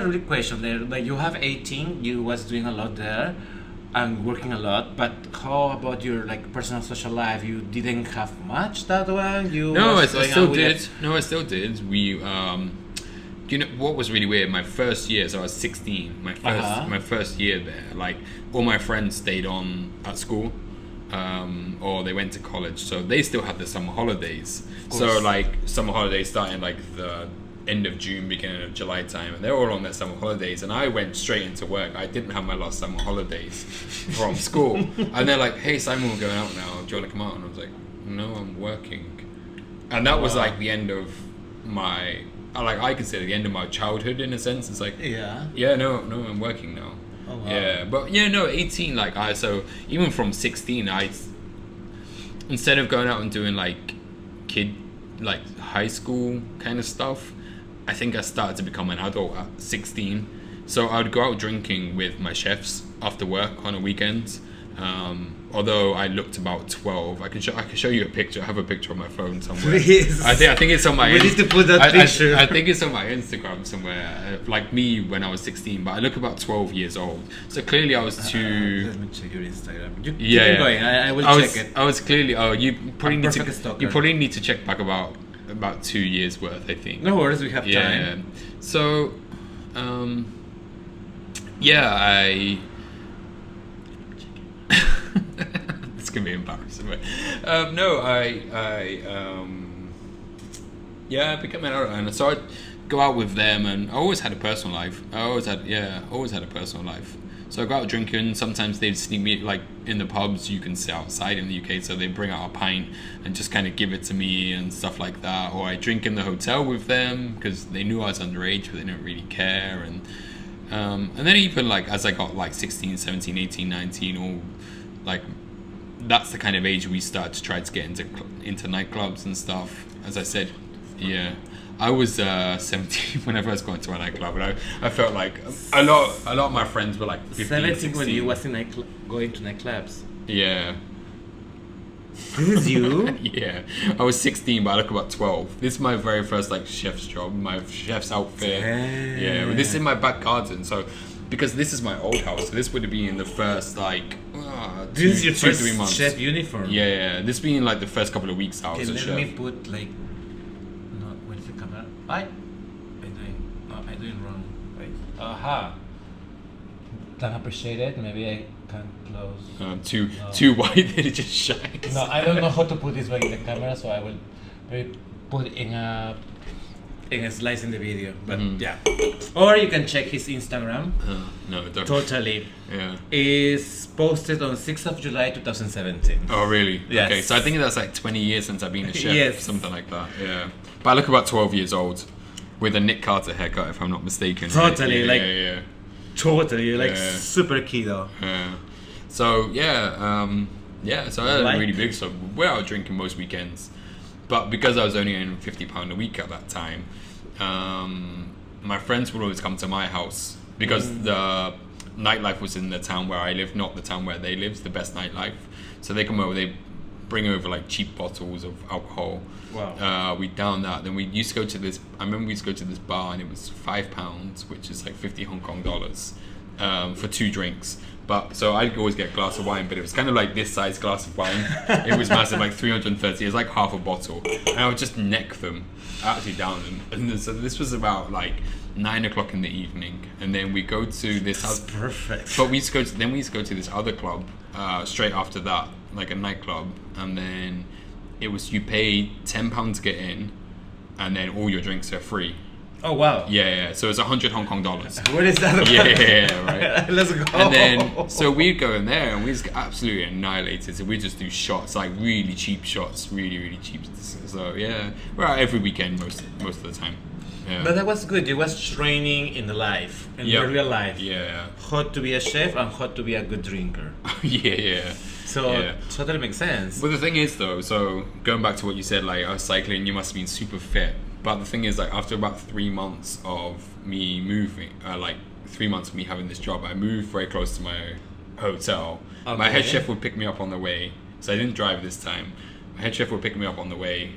a really question there. Like you have 18, you was doing a lot there and working a lot, but how about your like personal social life? You didn't have much that one? I still did. No, I still did. We you know what was really weird? My first year, so I was 16. My first year there, like all my friends stayed on at school, or they went to college, so they still had the summer holidays. So like summer holidays starting like the end of June, beginning of July time, and they're all on their summer holidays, and I went straight into work. I didn't have my last summer holidays from school, and they're like, "Hey Simon, we're going out now. Do you want to come out?" And I was like, "No, I'm working," and that was like the end of my. Like I consider the end of my childhood in a sense. It's like no, I'm working now. Oh, wow. Yeah, but 18. Like so even from 16, instead of going out and doing like high school kind of stuff, I think I started to become an adult at 16. So I would go out drinking with my chefs after work on a weekend. Although I looked about 12, I can show you a picture. I have a picture on my phone somewhere. Please. I think it's on my. We need to put that picture. I think it's on my Instagram somewhere. Like me when I was 16, but I look about 12 years old. So clearly I was too. Let me check your Instagram. Keep going. I will check it. I was clearly. Oh, you probably need to. Stalker. You probably need to check back about 2 years worth. I think. No worries, we have time. Yeah. So, I. It's gonna be embarrassing, but I became an adult, and so I'd go out with them, and I always had a personal life. Always had a personal life. So I go out drinking. Sometimes they'd sneak me, like in the pubs. You can sit outside in the UK, so they bring out a pint and just kind of give it to me and stuff like that. Or I drink in the hotel with them because they knew I was underage, but they didn't really care. And then even like as I got like 16, 17, 18, 19, all like that's the kind of age we start to try to get into nightclubs and stuff. As I said, I was 17 when I first got into a nightclub, and I felt like a lot of my friends were like 15, 17 16. when you was in going to nightclubs. Yeah. This is you? Yeah. I was 16, but I look about 12. This is my very first like chef's job, my chef's outfit. Damn. Yeah. This is in my back garden, so because this is my old house, so this would have been in the first like this is your first 3 months. chef uniform. Yeah. This being like the first couple of weeks I was a chef. Let me put like where is the camera? I'm doing wrong. Wait. Aha. Don't appreciate it. Maybe I can close. Too wide that it just shines. No, I don't know how to put this back in the camera, so I will maybe put it in a slice in the video. But yeah, or you can check his Instagram. No, don't. Totally. Yeah. Is posted on 6th of July 2017. Oh really? Yes. Okay, so I think that's like 20 years since I've been a chef. Yes. Something like that. Yeah. But I look about 12 years old, with a Nick Carter haircut, if I'm not mistaken. Totally, right? Yeah. Totally, like super keto. Yeah. So so I had a really big. So we're out drinking most weekends, but because I was only earning £50 a week at that time, my friends would always come to my house because the nightlife was in the town where I live, not the town where they live. The best nightlife. So they come over, they bring over like cheap bottles of alcohol. Wow. We down that. Then we used to go to this. I remember we used to go to this bar, and it was £5, which is like 50 Hong Kong dollars, for 2 drinks. But so I'd always get a glass of wine, but it was kind of like this size glass of wine. It was massive, like 330. It was like half a bottle, and I would just neck them, actually down them. And so this was about like 9 o'clock in the evening, and then we go to this. That's perfect. But we used to go to this other club straight after that, like a nightclub, and then it was you pay £10 to get in, and then all your drinks are free. Oh wow! Yeah. So it's 100 Hong Kong dollars. What is that about? Yeah, right. Let's go. And then so we'd go in there and we just get absolutely annihilated. So we just do shots, like really cheap shots, really cheap. So yeah, we're out every weekend most of the time. Yeah. But that was good. You was training in the life, in real life. Yeah. How to be a chef and how to be a good drinker. Yeah. So totally makes sense. But the thing is though, so going back to what you said, like I was cycling, you must have been super fit. But the thing is, like after about 3 months of me moving, 3 months of me having this job, I moved very close to my hotel. Okay. My head chef would pick me up on the way, so I didn't drive this time. My head chef would pick me up on the way,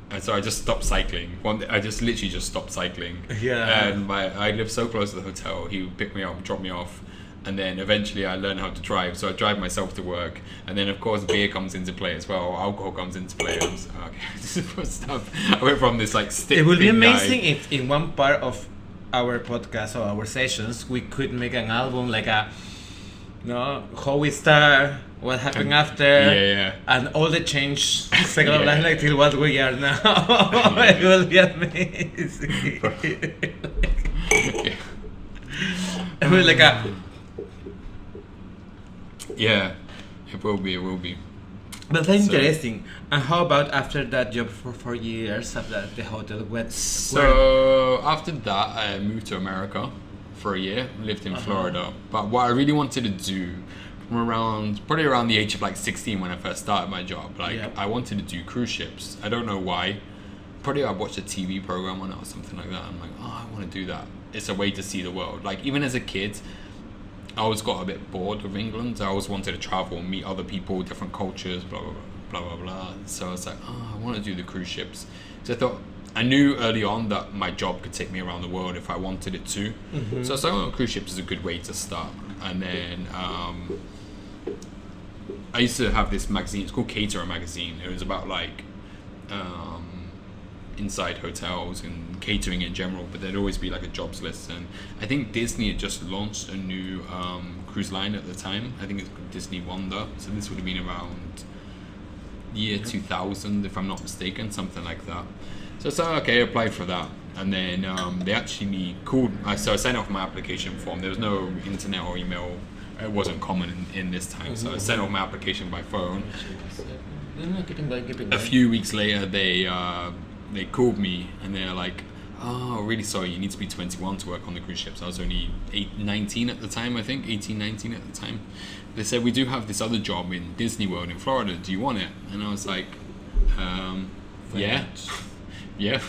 And so I just stopped cycling. I just literally just stopped cycling. Yeah. And I lived so close to the hotel. He would pick me up, drop me off, and then eventually I learned how to drive. So I drive myself to work, and then of course beer comes into play as well. Alcohol comes into play. I was okay. This is what stuff. I went from this like stick. It would be thin guy- amazing if in one part of our podcast or our sessions we could make an album like a, how we start, what happened after, Yeah. and all the change cycle of Yeah. life like till what we are now. It will be amazing. It will be like a. Yeah, it will be. But that's So- interesting. And how about after that job for 4 years at the hotel? So after that, I moved to America for a year. Lived in Florida. But what I really wanted to do, probably around the age of like 16 when I first started my job, I wanted to do cruise ships. I don't know why. Probably I watched a TV program on it or something like that. I'm like, I want to do that. It's a way to see the world. Like even as a kid, I always got a bit bored of England. I always wanted to travel and meet other people, different cultures, blah, blah, blah, blah, blah, blah. So I was like, I want to do the cruise ships. So I thought, I knew early on that my job could take me around the world if I wanted it to. So I was like, cruise ships is a good way to start. And then I used to have this magazine. It's called Caterer Magazine. It was about like inside hotels and catering in general, but there'd always be like a jobs list. And I think Disney had just launched a new cruise line at the time. I think it's called Disney Wonder. So this would have been around year 2000, if I'm not mistaken, something like that. So I said, okay, I applied for that. And then they actually called. So I sent off my application form. There was no internet or email. It wasn't common in this time. So I sent off my application by phone. A few weeks later, they called me and they're like, really sorry, you need to be 21 to work on the cruise ships. I was only 19 at the time, I think, 18, 19 at the time. They said, we do have this other job in Disney World in Florida, do you want it? And I was like, yeah. Yeah.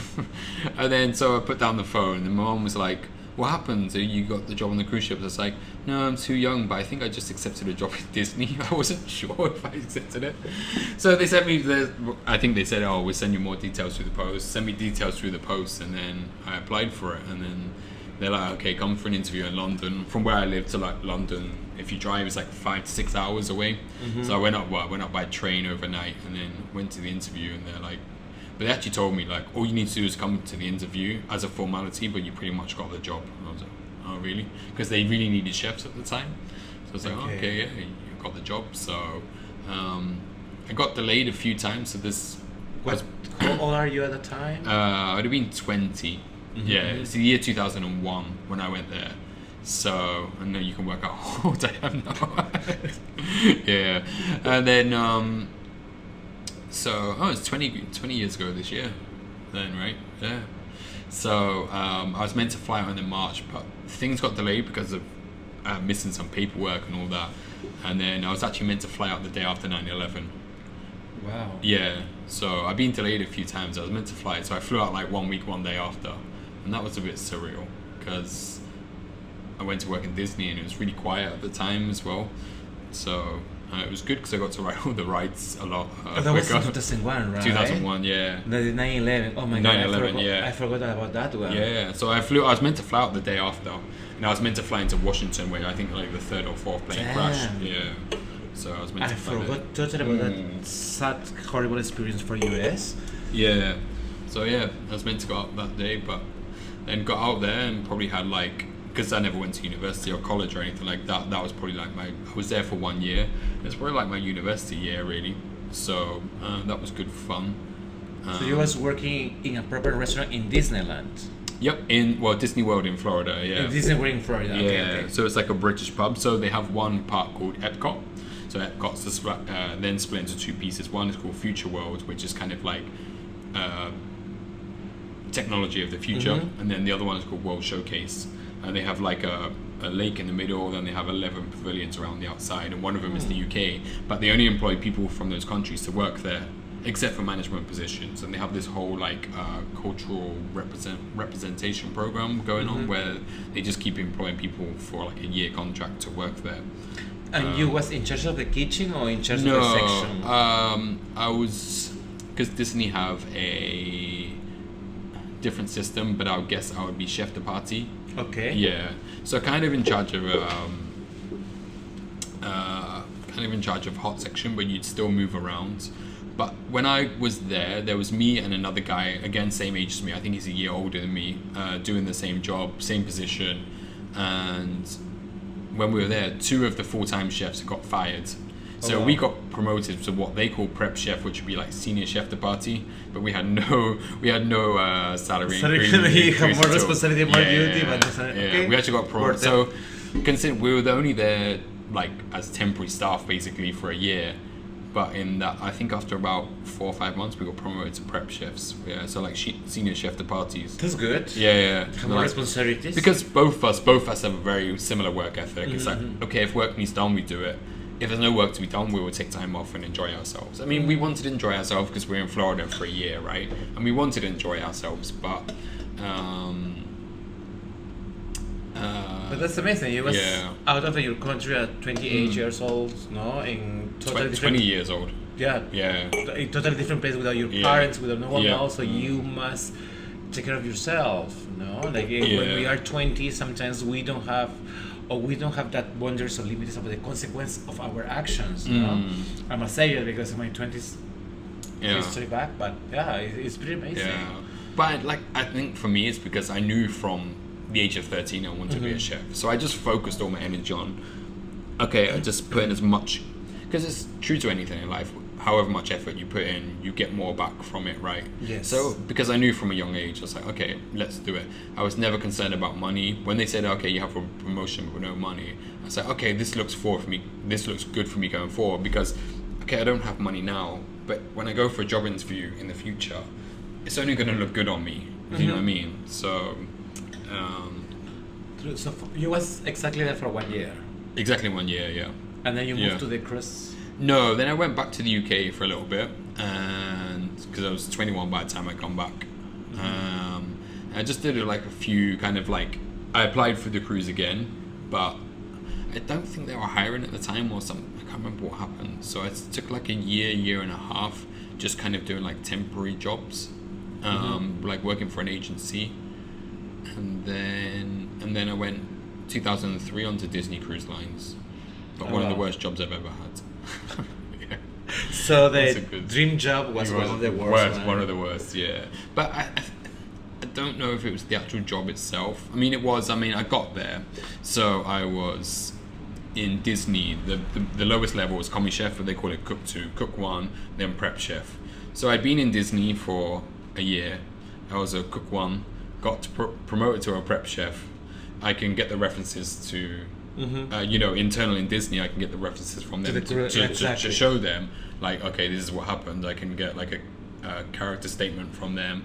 And then so I put down the phone and my mom was like, what happened? So you got the job on the cruise ship? I was like, no, I'm too young, but I think I just accepted a job at Disney. I wasn't sure if I accepted it. So they sent me, I think they said, we'll send you more details through the post. Send me details through the post. And then I applied for it. And then they're like, okay, come for an interview in London. From where I live to like London, if you drive, it's like 5 to 6 hours away. So I went up by train overnight and then went to the interview and they're like, but they actually told me, like, all you need to do is come to the interview as a formality, but you pretty much got the job. And I was like, oh, really? Because they really needed chefs at the time. So I was like, okay, yeah, you got the job. So I got delayed a few times. So this was... How old are you at the time? I would have been 20. Yeah, it's the year 2001 when I went there. So I know you can work out how old I am now. Yeah. And then... So, it's 20 years ago this year then, right? Yeah. So, I was meant to fly out in March, but things got delayed because of missing some paperwork and all that. And then I was actually meant to fly out the day after 9/11. Wow. Yeah. So, I've been delayed a few times. I was meant to fly, so I flew out like 1 week, one day after. And that was a bit surreal because I went to work in Disney and it was really quiet at the time as well. So... it was good because I got to ride all the rides a lot that was quicker. 2001, right? 2001, yeah. The 9/11. Oh my god, 9/11, yeah. I forgot about that one. Yeah, so I was meant to fly out the day after, and I was meant to fly into Washington where I think like the third or fourth plane crashed. Yeah. So I was meant to fly forgot totally about that sad, horrible experience for US. Yeah. So yeah, I was meant to go out that day, but then got out there and probably had like, because I never went to university or college or anything like that, that was probably like I was there for 1 year. It's probably like my university year really. So that was good fun. So you was working in a proper restaurant in Disneyland? Yep, in Disney World in Florida, yeah. In Disney World in Florida, yeah, okay. So it's like a British pub. So they have one part called Epcot. So Epcot's then split into two pieces. One is called Future World, which is kind of like technology of the future. And then the other one is called World Showcase. And they have like a lake in the middle, then they have 11 pavilions around the outside, and one of them is the UK. But they only employ people from those countries to work there, except for management positions. And they have this whole like cultural representation program going on where they just keep employing people for like a year contract to work there. And you was in charge of the kitchen or in charge of the section? I was because Disney have a different system, but I would guess I would be chef de partie. Okay. Yeah, so kind of in charge of hot section, but you'd still move around. But when I was there was me and another guy, again same age as me. I think he's a year older than me, doing the same job, same position. And when we were there, 2 of the full-time chefs got fired. So we got promoted to what they call prep chef, which would be like senior chef de partie, but we had no salary increase. You have more responsibility, more duty, but okay. We actually got promoted. So consider we were only there like as temporary staff basically for a year, but in that I think after about 4 or 5 months we got promoted to prep chefs. Yeah, so like senior chef de parties. That's good. Yeah. More responsibilities. Because both of us have a very similar work ethic. It's like, okay, if work needs done, we do it. If there's no work to be done, we will take time off and enjoy ourselves. I mean, we wanted to enjoy ourselves because we're in Florida for a year, right? And we wanted to enjoy ourselves, but that's amazing. You was out of your country at 28 years old, no? In totally 20 years old. Yeah. In totally different place without your parents, without no one else. So you must take care of yourself, no? Like when we are 20, sometimes we don't have that wonders or limits of the consequence of our actions. No? I must say it because in my 20s, history back, but it's pretty amazing. Yeah, but like I think for me, it's because I knew from the age of 13 I wanted to be a chef, so I just focused all my energy on. Okay, I just put in as much, because it's true to anything in life. However much effort you put in, you get more back from it, right? Yes. So because I knew from a young age, I was like, okay, let's do it. I was never concerned about money. When they said, okay, you have a promotion but no money, I was like, okay, this looks good for me going forward, because okay, I don't have money now, but when I go for a job interview in the future, it's only going to look good on me. You know what I mean? So. So you was exactly there for 1 year. Exactly 1 year, yeah. And then you moved to the cruise. No, then I went back to the UK for a little bit, and because I was 21 by the time I come back, I just did like a few kind of like I applied for the cruise again, but I don't think they were hiring at the time or something. I can't remember what happened. So it took like a year and a half, just kind of doing like temporary jobs, like working for an agency, and then I went 2003 onto Disney Cruise Lines, but one of the worst jobs I've ever had. So the dream job was one of the worst. One of the worst, yeah. But I don't know if it was the actual job itself. I mean, it was. I mean, I got there, so I was in Disney. The lowest level was commis chef, but they call it cook 2, cook 1, then prep chef. So I'd been in Disney for a year. I was a cook 1, got promoted to a prep chef. I can get the references to. Internal in Disney, I can get the references from them to show them, like, okay, this is what happened. I can get like a character statement from them,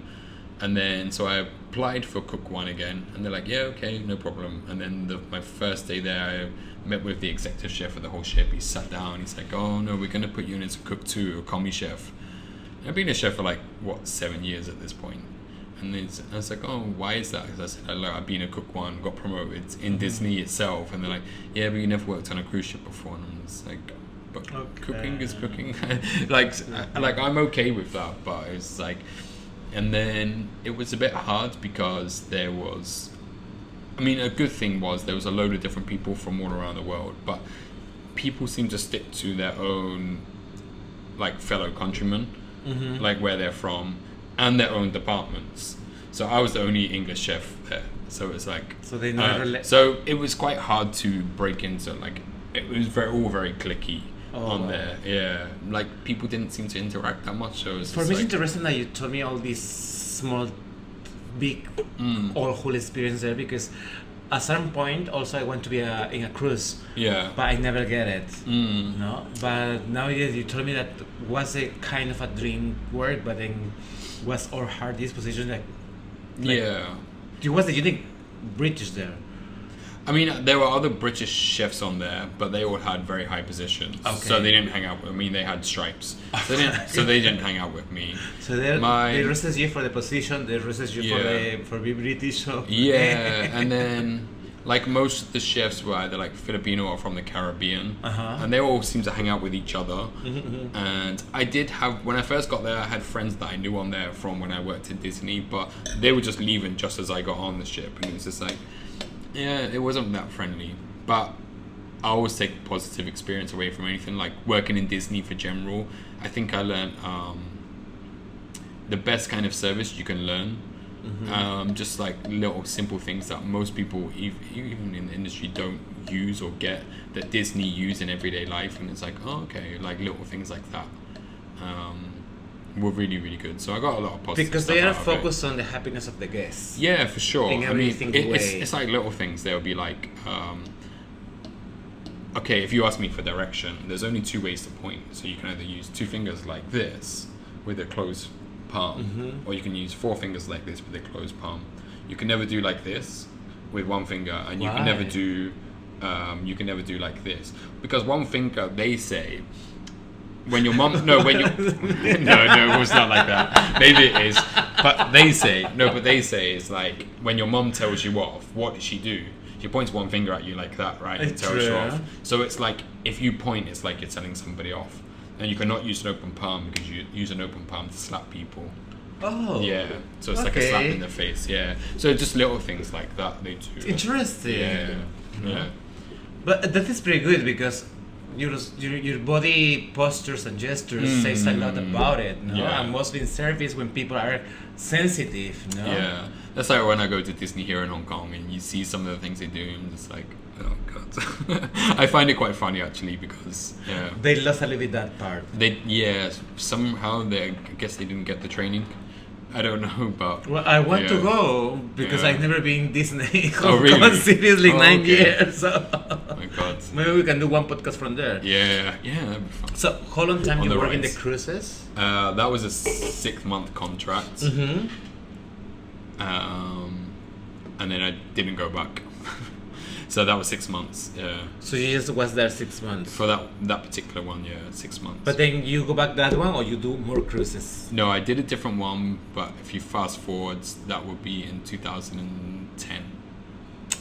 and then so I applied for Cook 1 again, and they're like, yeah, okay, no problem. And then my first day there, I met with the executive chef of the whole ship. He sat down, he's like, oh no, we're gonna put you in as a Cook 2, a commis chef. I've been a chef for like 7 years at this point. And I was like, oh, why is that? Because I said, I've been a cook 1, got promoted in Disney itself. And they're like, yeah, but you never worked on a cruise ship before. And I was like, but cooking is cooking. like I'm okay with that, but it's like, and then it was a bit hard because there was, I mean, a good thing was there was a load of different people from all around the world, but people seem to stick to their own, like, fellow countrymen, like where they're from, and their own departments. So I was the only English chef there. So it's like, so they never so it was quite hard to break into, like, it was all very cliquey on there. Yeah, like people didn't seem to interact that much. So for me, it's interesting that you told me all these small, big, all whole experience there, because at some point also I want to be in a cruise. Yeah. But I never get it. No. But now you told me that was a kind of a dream work, but then was our hardest position like yeah. It was the unique British there. I mean, there were other British chefs on there, but they all had very high positions. Okay. So they didn't hang out with me. They had stripes. So they didn't hang out with me. So they rested you for the position. They rested you for being British. So. Yeah, and then like most of the chefs were either like Filipino or from the Caribbean, and they all seem to hang out with each other. And I did have, when I first got there, I had friends that I knew on there from when I worked at Disney, but they were just leaving just as I got on the ship, and it was just like, yeah, it wasn't that friendly. But I always take a positive experience away from anything. Like working in Disney for general, I think I learned the best kind of service you can learn. Just like little simple things that most people, even in the industry, don't use or get, that Disney use in everyday life, and it's like, oh, okay, like little things like that were really, really good. So I got a lot of positive because stuff they are out of it. focused on the happiness of the guests. Yeah, for sure. In I every mean, single way. it's like little things. They'll be like, okay, if you ask me for direction, there's only two ways to point. So you can either use two fingers like this with a closed palm, or you can use four fingers like this with a closed palm. You can never do like this with one finger, and you can never do like this, because one finger, they say, when your mom no it was not like that, maybe it is, but they say it's like when your mom tells you off, what does she do? She points one finger at you like that, right, and tells you off. So it's like, if you point, it's like you're telling somebody off. And you cannot use an open palm, because you use an open palm to slap people. Oh. Yeah. So it's like a slap in the face. Yeah. So just little things like that they do. Interesting. Yeah. But that is pretty good, because your body postures and gestures says a lot about it, no? Yeah. And mostly in service, when people are sensitive, no? Yeah. That's like when I go to Disney here in Hong Kong and you see some of the things they do, and just like, oh god. I find it quite funny actually, because they lost a little bit that part. Somehow I guess they didn't get the training. I don't know, but well, I want to go, because I've never been Disney. Oh, really? Seriously, 9 years. So. Oh my god. Maybe we can do one podcast from there. Yeah, that'd be fun. So, how long time you work in the rides. cruises? That was a 6-month contract. And then I didn't go back. So that was 6 months. Yeah. So you just was there 6 months? For that particular one, 6 months. But then you go back that one, or you do more cruises? No, I did a different one, but if you fast forward, that would be in 2010.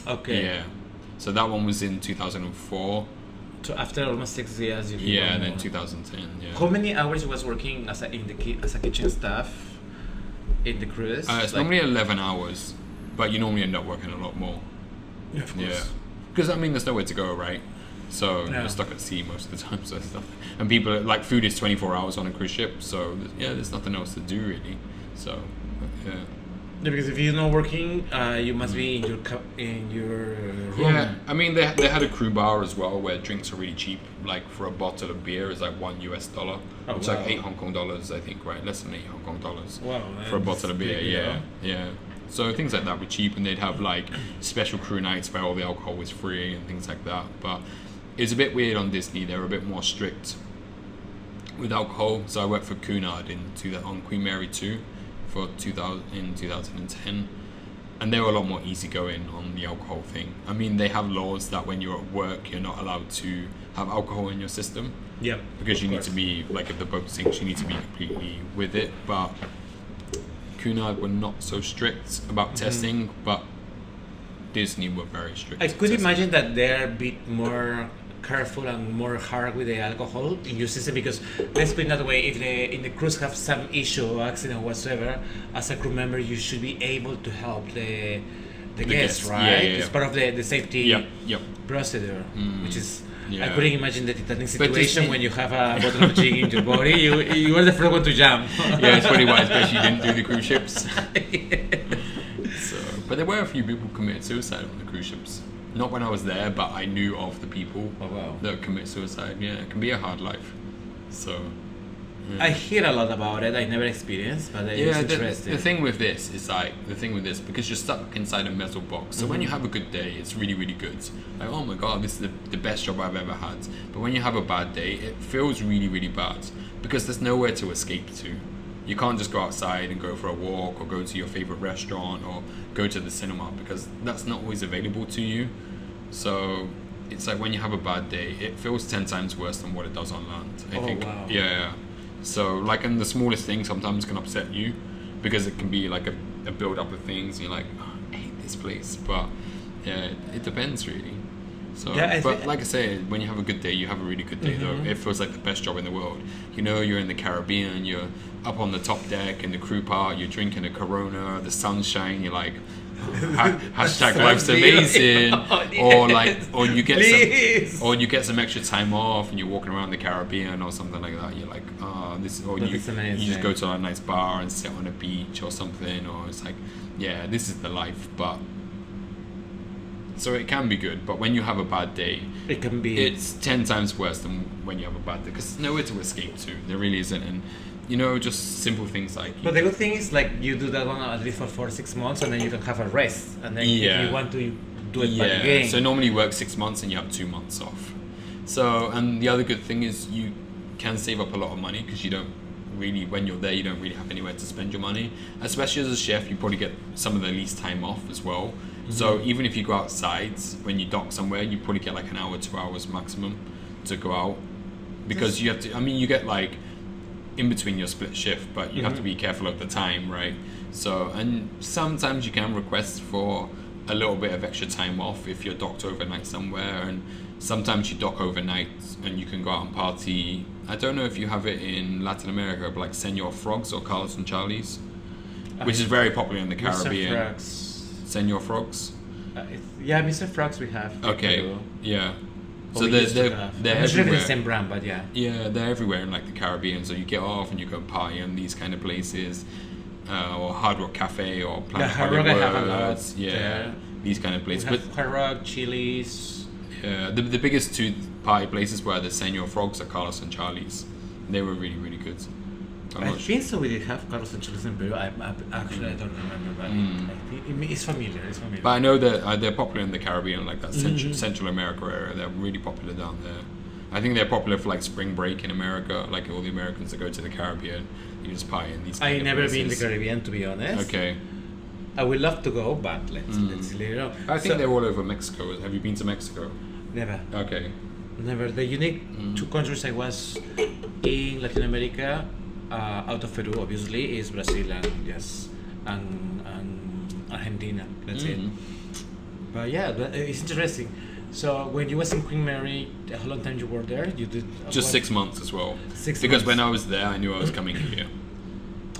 Okay. Yeah. So that one was in 2004. So after almost 6 years, you and then 2010. Yeah. How many hours you was working as a kitchen staff in the cruise? It's normally 11 hours, but you normally end up working a lot more. Yeah, of course. Yeah. Because I mean, there's nowhere to go, right? So Yeah. you're stuck at sea most of the time. So stuff, and people like, food is 24 hours on a cruise ship. So there's nothing else to do really. So yeah. Yeah, because if you're not working, you must be in your room. Yeah, I mean they had a crew bar as well, where drinks are really cheap. Like for a bottle of beer is like $1 US, which is like 8 Hong Kong dollars, I think, right? Less than 8 Hong Kong dollars. Wow, for a bottle of beer. big, Yeah. So things like that were cheap, and they'd have like special crew nights where all the alcohol was free and things like that. But it was a bit weird on Disney. They were a bit more strict with alcohol. So I worked for Cunard on Queen Mary 2 in 2010, and they were a lot more easygoing on the alcohol thing. I mean, they have laws that when you're at work, you're not allowed to have alcohol in your system. Yeah. Because you need to be, like, if the boat sinks, you need to be completely with it. But Cunard were not so strict about testing, but Disney were very strict. I could imagine that they're a bit more careful and more hard with the alcohol in your system, because let's put it that way, if in the cruise have some issue or accident or whatsoever, as a crew member you should be able to help the guests, right? Yeah. It's part of the safety procedure, which is I couldn't imagine that in a situation when you have a bottle of gin in your body, you are the first one to jump. Yeah, it's pretty wise, especially you didn't do the cruise ships. But there were a few people who committed suicide on the cruise ships. Not when I was there, but I knew of the people that commit suicide. Yeah, it can be a hard life. So I hear a lot about it. I never experienced, but it's interesting. The thing with this, because you're stuck inside a metal box. So when you have a good day, it's really, really good. Like, oh my god, this is the best job I've ever had. But when you have a bad day, it feels really, really bad, because there's nowhere to escape to. You can't just go outside and go for a walk, or go to your favorite restaurant, or go to the cinema, because that's not always available to you. So it's like when you have a bad day, it feels 10 times worse than what it does on land, I think. Wow. Yeah. So like, and the smallest thing sometimes can upset you, because it can be like a build up of things, and you're like, oh, I hate this place. But Yeah, it depends really. So, Yeah, but like I say, when you have a good day, you have a really good day though. It feels like the best job in the world. You know, you're in the Caribbean, you're up on the top deck in the crew part, you're drinking a Corona, the sunshine, you're like, hashtag life's amazing. Or you get some extra time off and you're walking around the Caribbean or something like that. You're like, you just go to a nice bar and sit on a beach or something, or it's like, yeah, this is the life. But so it can be good, but when you have a bad day, it's 10 times worse than when you have a bad day, because there's nowhere to escape to. There really isn't. And you know, just simple things like. But the good thing is, like, you do that one at least for 4 or 6 months, and then you can have a rest, and then if you want to do it back again. So normally you work 6 months and you have 2 months off. So, and the other good thing is you can save up a lot of money, because you don't really, when you're there, you don't really have anywhere to spend your money. Especially as a chef, you probably get some of the least time off as well. So even if you go outside, when you dock somewhere, you probably get like an hour, 2 hours maximum to go out, because you have to. I mean, you get like in between your split shift, but you have to be careful of the time, right? So, and sometimes you can request for a little bit of extra time off if you're docked overnight somewhere, and sometimes you dock overnight and you can go out and party. I don't know if you have it in Latin America, but like Senor Frogs or Carlos and Charlie's, which is very popular in the Caribbean. Mr. Frogs. Senor Frogs? Yeah, Mr. Frogs we have. Okay, yeah. So I'm they're not sure if everywhere. it's the same brand, but yeah. Yeah, they're everywhere in like the Caribbean. So you get off and you go party in these kind of places, or Hard Rock Cafe or Planet Hard Rock I have a Hollywood. lot. Yeah, these kind of places. We have Hard Rock, Chili's. Yeah, the biggest two party places were the Senor Frogs at Carlos and Charlie's. They were really, really good. I think so. We did have Carlos and Chili's in Peru. Actually, I don't remember, but it's familiar. It's familiar. But I know that they're popular in the Caribbean, like that Central America area. They're really popular down there. I think they're popular for like spring break in America, like all the Americans that go to the Caribbean. You just party in these. I've never been in the Caribbean, to be honest. Okay. I would love to go, but let's later. I think they're all over Mexico. Have you been to Mexico? Never. Okay. Never. The unique two countries I was in Latin America, out of Peru, obviously, is Brazil and Argentina. That's it. But yeah, it's interesting. So when you was in Queen Mary, how long time you were there? You did just 6 months as well. 6 because months. when I was there, I knew I was coming here.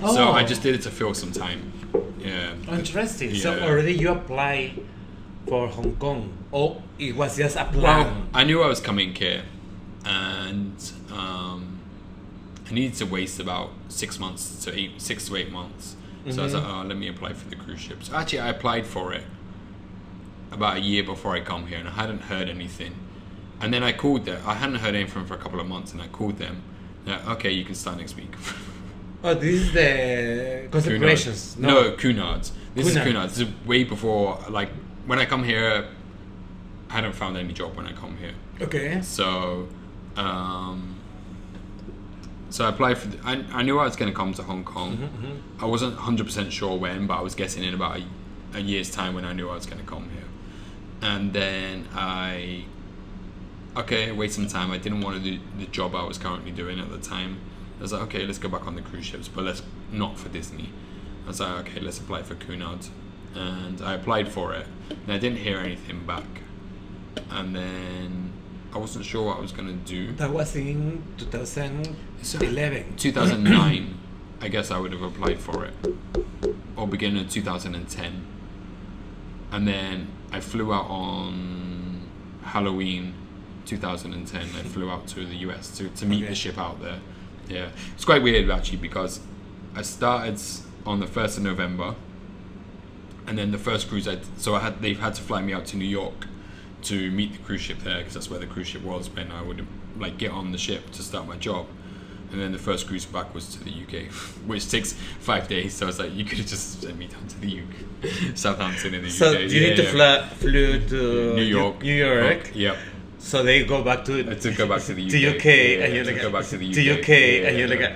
Oh. So I just did it to fill some time. Yeah. Interesting. Yeah. So already you applied for Hong Kong, or it was just a plan? Well, I knew I was coming here, and I needed to waste about 6 months to 8 months. So I was like, oh, let me apply for the cruise ships. Actually, I applied for it about a year before I come here, and I hadn't heard anything. And then I called them. I hadn't heard anything for a couple of months, and I called them. Like, okay, you can start next week. Oh, this is the considerations. No, Cunard's. This is Cunard's. This is way before, like, when I come here, I hadn't found any job when I come here. Okay. So, so I applied for. I knew I was going to come to Hong Kong. I wasn't 100% sure when, but I was guessing in about a year's time when I knew I was going to come here. And then wait some time. I didn't want to do the job I was currently doing at the time. I was like, okay, let's go back on the cruise ships, but let's not for Disney. I was like, okay, let's apply for Cunard. And I applied for it, and I didn't hear anything back. And then I wasn't sure what I was going to do. That was in 2011. 2009, I guess I would have applied for it. Or beginning of 2010. And then I flew out on Halloween 2010. I flew out to the US to meet the ship out there. Yeah, it's quite weird actually, because I started on the 1st of November, and then the first cruise they've had to fly me out to New York to meet the cruise ship there, because that's where the cruise ship was when I would like get on the ship to start my job. And then the first cruise back was to the UK, which takes 5 days. So I was like, you could have just sent me down to the UK, Southampton in the UK. So you need to flew to New York. New York. Yep. So they go back to I took go back to the UK. To UK, and you're like, go back to the UK. To UK, and you're like.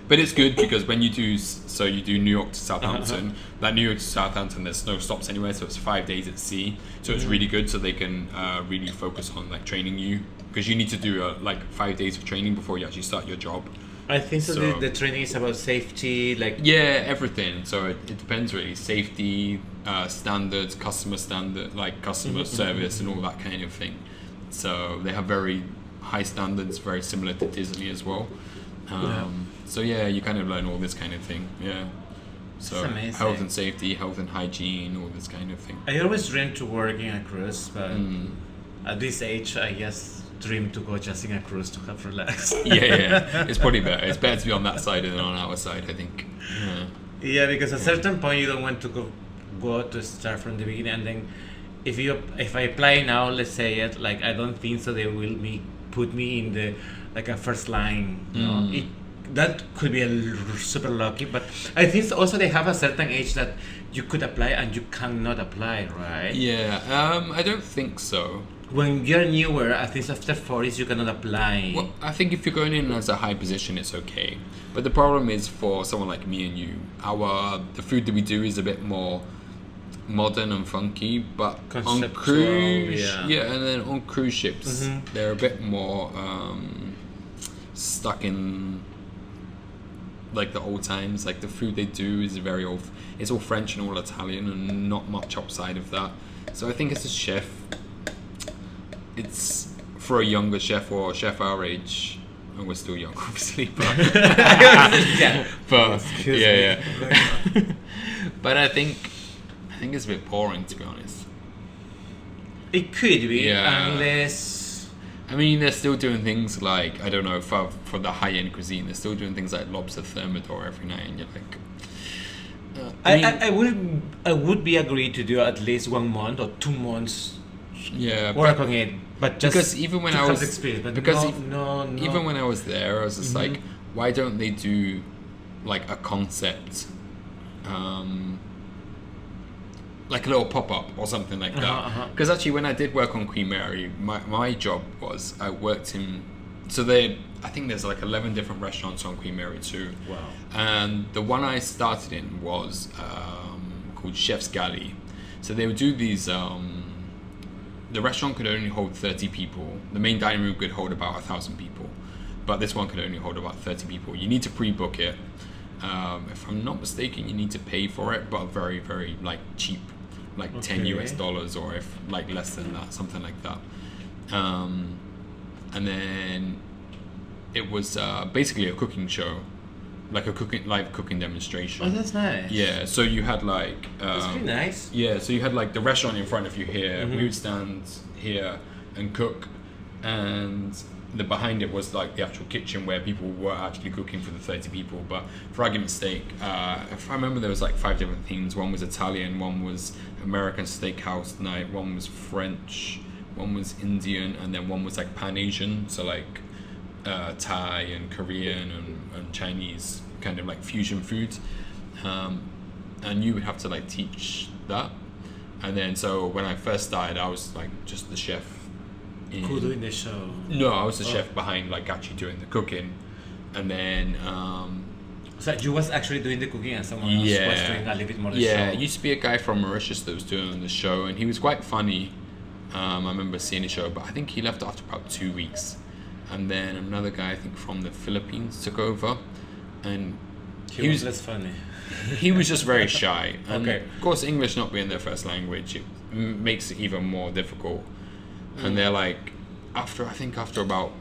But it's good because when you do, you do New York to Southampton. That New York to Southampton, there's no stops anywhere, so it's 5 days at sea. So it's really good, so they can really focus on like training you, because you need to do like 5 days of training before you actually start your job. I think so. The training is about safety, like everything. So it depends really. Safety, standards, customer service, and all that kind of thing. So they have very high standards, very similar to Disney as well. So you kind of learn all this kind of thing. Yeah. So health and safety, health and hygiene, all this kind of thing. I always dreamed to work in a cruise, but at this age, I guess dream to go just in a cruise to have relax. It's probably better. It's better to be on that side than on our side, I think. Yeah, because at a certain point you don't want to go to start from the beginning, and then if I apply now, let's say it, like I don't think so they will put me in the like a first line. You know? That could be super lucky, but I think also they have a certain age that you could apply and you cannot apply, right? Yeah, I don't think so. When you're newer, I think after 40s you cannot apply. Well, I think if you're going in as a high position, it's okay. But the problem is for someone like me and you, the food that we do is a bit more modern and funky, but on cruise, and then on cruise ships, they're a bit more stuck in like the old times. Like the food they do is very old. It's all French and all Italian, and not much outside of that. So I think as a chef, it's for a younger chef or a chef our age, and we're still young, obviously. But but I think it's a bit boring, to be honest. It could be, unless. I mean, they're still doing things like, I don't know, for the high-end cuisine, they're still doing things like lobster thermidor every night, and you're like... I would be agreed to do at least 1 month or 2 months. Work on it, but just because even when I was experience. But even when I was there, I was just like, why don't they do like a concept, like a little pop-up or something like that? Because actually, when I did work on Queen Mary, my job was I worked in. So I think there's like 11 different restaurants on Queen Mary too. Wow. And the one I started in was called Chef's Galley. So they would do these. The restaurant could only hold 30 people. The main dining room could hold about 1,000 people, but this one could only hold about 30 people. You need to pre-book it. If I'm not mistaken, you need to pay for it, but very, very like cheap, like $10 US, or if like less than that, something like that. And then it was basically a cooking show, like a live cooking demonstration. Oh, that's nice. Yeah, so you had like that's pretty nice. Yeah, so you had like the restaurant in front of you here, we would stand here and cook, and the behind it was like the actual kitchen where people were actually cooking for the 30 people. But for argument's sake, if I remember, there was like 5 different themes. One was Italian, one was American steakhouse night, one was French, one was Indian, and then one was like Pan Asian, so like Thai and Korean and Chinese, kind of like fusion foods. And you would have to like teach that. And then so when I first started, I was like just the chef. Who doing the show? No, I was the chef behind, like actually doing the cooking. And then so you was actually doing the cooking and someone else was doing a little bit more the show? Yeah, it used to be a guy from Mauritius that was doing the show, and he was quite funny. I remember seeing the show, but I think he left after about 2 weeks. And then another guy, I think from the Philippines, took over, and he was less funny. He was just very shy. And of course, English not being their first language, it makes it even more difficult. And they're like, after about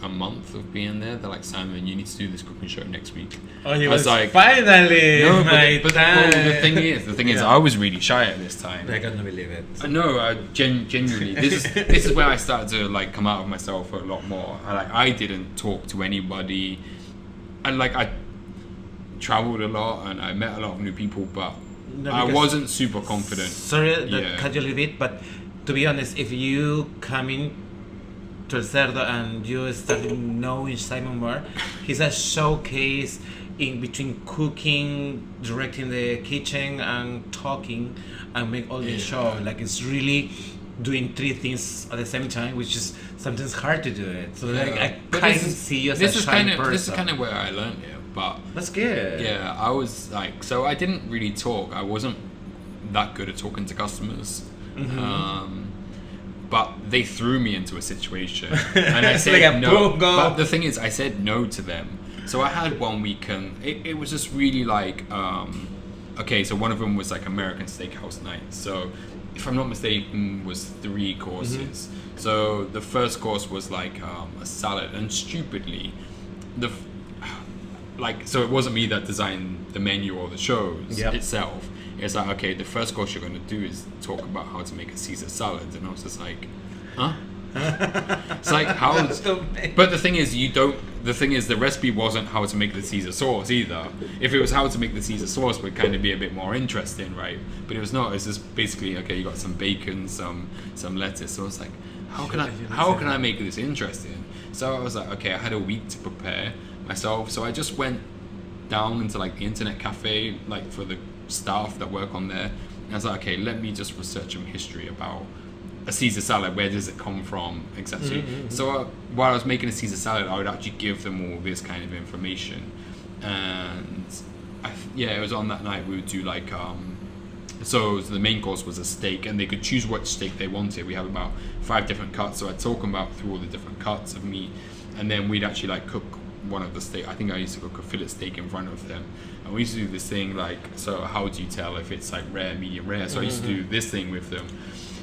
a month of being there, they're like, Simon, you need to do this cooking show next week. Oh, he was like, finally, no, but the thing is, I was really shy at this time. I can't believe it. I know, genuinely. This is where I started to like come out of myself a lot more. I didn't talk to anybody, and like I traveled a lot and I met a lot of new people, but I wasn't super confident. Sorry that cut you a little bit, but to be honest, if you come in to El Cerdo and you start knowing Simon more, he's a showcase in between cooking, directing the kitchen, and talking, and make all the show. Like it's really doing 3 things at the same time, which is sometimes hard to do it. So like I kind of see you as a shy person. This is kind of where I learned it, but that's good. Yeah, I was like, so I didn't really talk. I wasn't that good at talking to customers. but they threw me into a situation, and I said like a no. boom, go. But the thing is, I said no to them. So I had one weekend. It was just really like, okay. So one of them was like American Steakhouse night. So if I'm not mistaken, was 3 courses. So the first course was like a salad, and stupidly, so it wasn't me that designed the menu or the shows itself. It's like, okay, the first course you're going to do is talk about how to make a Caesar salad, and I was just like, huh? It's like how. But the thing is, the recipe wasn't how to make the Caesar sauce either. If it was how to make the Caesar sauce, would kind of be a bit more interesting, right? But it was not. It's just basically, okay, you got some bacon, some lettuce. So it's like, how can I make this interesting? So I was like, okay, I had a week to prepare myself. So I just went down into like the internet cafe, like for the staff that work on there. And I was like, okay, let me just research some history about a Caesar salad. Where does it come from exactly? So while I was making a Caesar salad, I would actually give them all this kind of information. And it was on that night we would do like so the main course was a steak, and they could choose what steak they wanted. We have about 5 different cuts, so I'd talk them about through all the different cuts of meat, and then we'd actually like cook one of the steak. I think I used to cook a fillet steak in front of them, and we used to do this thing like, so how do you tell if it's like rare, medium rare? So I used to do this thing with them.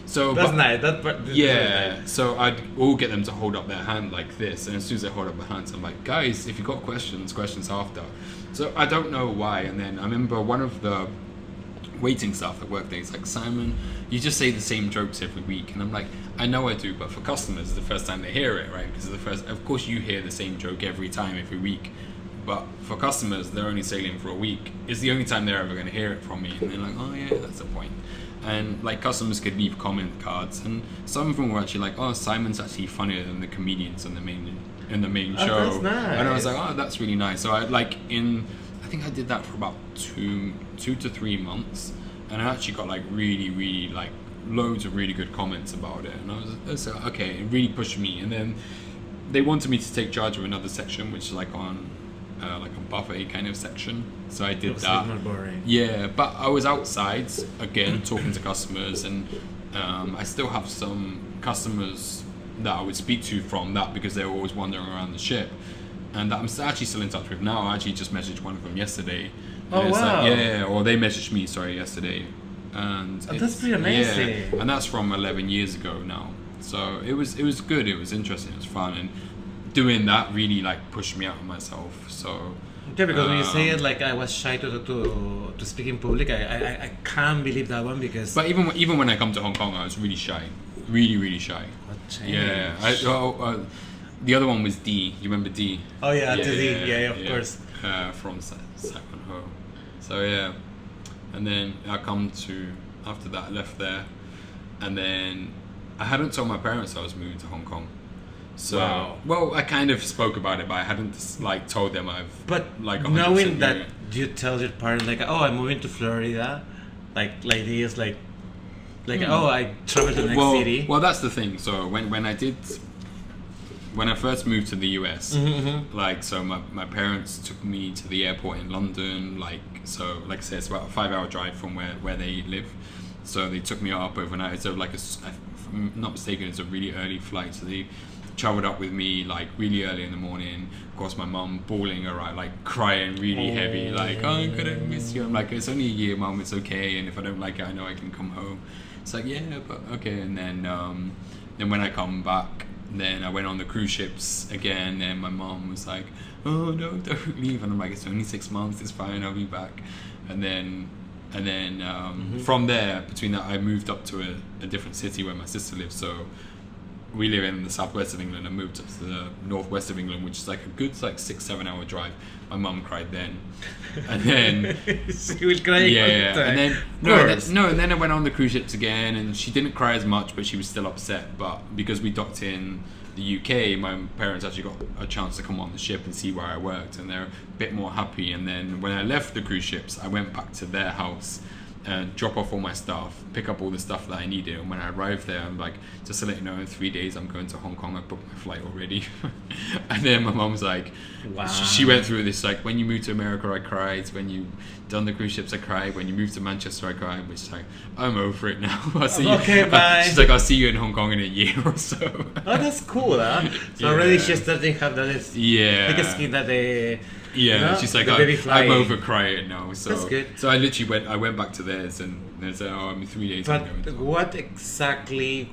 So that's nice. So I'd all get them to hold up their hand like this, and as soon as they hold up their hands, I'm like, guys, if you got questions after. So I don't know why. And then I remember one of the waiting staff that worked there, he's like, Simon, you just say the same jokes every week. And I'm like, I know I do, but for customers, it's the first time they hear it, right? Because of course you hear the same joke every week. But for customers, they're only sailing for a week. It's the only time they're ever going to hear it from me. And they're like, oh yeah, that's the point. And like customers could leave comment cards, and some of them were actually like, oh, Simon's actually funnier than the comedians in the main show. That's nice. And I was like, oh, that's really nice. So I think I did that for about 2 to 3 months, and I actually got like really, really like loads of really good comments about it. And I was like, okay, it really pushed me. And then they wanted me to take charge of another section, which is like on like a buffet kind of section. So I did that. Not boring. Yeah, but I was outside again talking to customers, and I still have some customers that I would speak to from that, because they were always wandering around the ship, and that I'm actually still in touch with now. I actually just messaged one of them yesterday. Oh wow! Like, or they messaged me, yesterday, and that's pretty amazing. Yeah, and that's from 11 years ago now. So it was good. It was interesting. It was fun, and doing that really like pushed me out of myself. So yeah, because when you say it, like I was shy to speak in public, I can't believe that one, because. But even when I come to Hong Kong, I was really shy, really shy. What changed? Yeah. The other one was D. You remember D? Oh yeah, D. Yeah, of course. From Saigon Ho. So yeah, and then after that I left there, and then I hadn't told my parents I was moving to Hong Kong. So wow. Well, I kind of spoke about it, but I hadn't like told them But knowing that you tell your parents like, oh, I'm moving to Florida, like this, like oh, I traveled to the next city. Well, that's the thing. So when I first moved to the US, like, so my parents took me to the airport in London, like I said, it's about a 5-hour drive from where they live. So they took me up overnight. So like, if I'm not mistaken, it's a really early flight. So they traveled up with me like really early in the morning. Of course, my mum bawling around, like crying really heavy, like, oh, I'm gonna miss you. I'm like, it's only a year, Mum, it's okay. And if I don't like it, I know I can come home. It's like, yeah, but okay. And then when I come back, then I went on the cruise ships again, and my mom was like, oh no, don't leave. And I'm like, it's only 6 months, it's fine, I'll be back. And then from there, between that, I moved up to a different city where my sister lives. So we live in the southwest of England. I moved up to the northwest of England, which is like a good like 6-7 hour drive. My mum cried then, and then she will cry. Yeah, and then and then I went on the cruise ships again, and she didn't cry as much, but she was still upset. But because we docked in the UK, my parents actually got a chance to come on the ship and see where I worked, and they're a bit more happy. And then when I left the cruise ships, I went back to their house, drop off all my stuff, pick up all the stuff that I needed. And when I arrived there, I'm like, just to let you know, in 3 days I'm going to Hong Kong. I booked my flight already. And then my mom's like, wow. She went through this, like, when you moved to America, I cried. When you done the cruise ships, I cried. When you moved to Manchester, I cried. Which is like, I'm over it now. I'll see okay, you. bye. She's like, I'll see you in Hong Kong in a year or so. Oh, that's cool, huh? So already she's starting to have that thick skin that they. Yeah, she's like, I'm over crying now. So that's good. So I literally went back to theirs and they said, oh, I'm in 3 days. But what exactly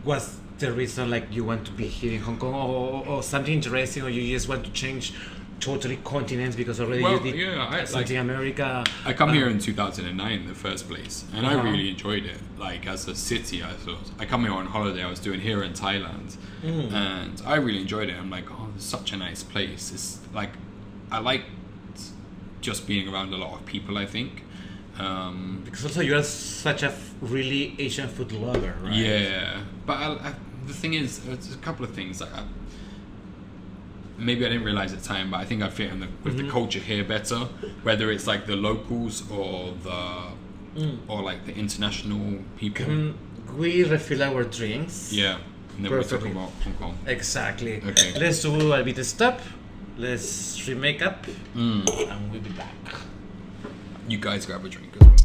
was the reason, like, you want to be here in Hong Kong, or something interesting, or you just want to change totally continents because already you did something America? I come here in 2009 in the first place, and I really enjoyed it. Like, as a city, I come here on holiday. I was doing here in Thailand, and I really enjoyed it. I'm like, oh, it's such a nice place. It's like, I like just being around a lot of people, I think. Because also you're such a really Asian food lover, right? Yeah, but the thing is, there's a couple of things. Like, maybe I didn't realize at the time, but I think I fit in with the culture here better. Whether it's like the locals or or like the international people. Can we refill our drinks? Yeah, and then we'll talk about Hong Kong. Exactly. Okay. Let's do a bit of stop. Let's remake up, and we'll be back. You guys grab a drink as well.